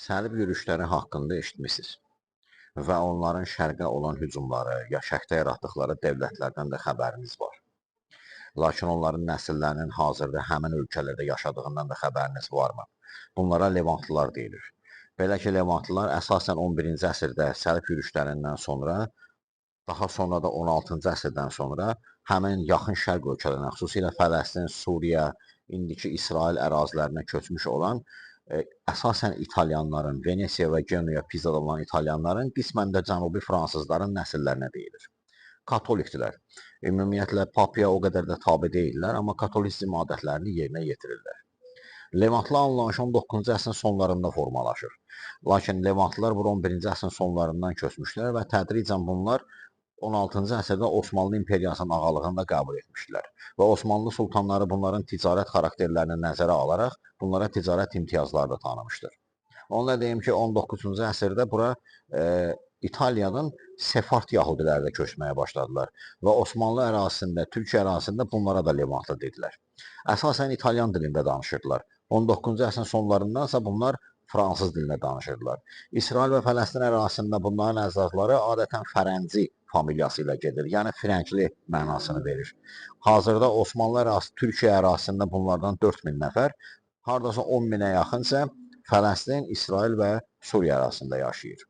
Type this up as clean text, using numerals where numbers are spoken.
Səlib yürüşləri haqqında eşitmisiniz və onların şərqə olan hücumları, ya şərqdə yaratdıqları dövlətlərdən də xəbəriniz var. Lakin onların nəsillərinin hazırda həmin ölkələrdə yaşadığından da xəbəriniz varmı? Bunlara Levantlılar deyilir. Belə ki, Levantlılar əsasən 11-ci əsrdə səlib yürüşlərindən sonra, daha sonra da 16-cı əsrdən sonra həmin yaxın şərq ölkələrinə, xüsusilə Fələstin, Suriya, indiki İsrail ərazilərinə köçmüş olan əsasən İtalyanların, Venesiya və Genuya Pisada olan İtalyanların, qismən də cənubi fransızların nəsillərinə deyilir. Katolikdirlər. Ümumiyyətlə, papaya o qədər də tabe deyirlər, amma katolizm adətlərini yerinə yetirirlər. Levantlı anlayışı 19-cu əsrin sonlarında formalaşır. Lakin Levantlılar bura 11-ci əsrin sonlarından köçmüşlər və tədricən bunlar 16-cı əsrdə Osmanlı İmperiyasının ağalığını da qəbul etmişdilər. Və Osmanlı sultanları bunların ticarət xarakterlərini nəzərə alaraq bunlara ticarət imtiyazları da tanımışdır. Onu da deyim ki, 19-cu əsrdə bura İtaliyanın Sefard yahudiləri də köçməyə başladılar və Osmanlı ərazisində, Türkiyə ərazisində bunlara da Levantlı dedilər. Əsasən İtalyan dilində danışırdılar. 19-cu əsrin sonlarındansa bunlar fransız dilində danışırdılar. İsrail və Fələstin ərazisində bunların əcdadları adətən Fərənci familiyası ilə gedir, yəni Firəngli mənasını verir. Hazırda Osmanlı ərazisi, Türkiyə ərazisində bunlardan 4000 nəfər, hardasa 10 minə yaxın isə Fələstin, İsrail və Suriya ərazisində yaşayır.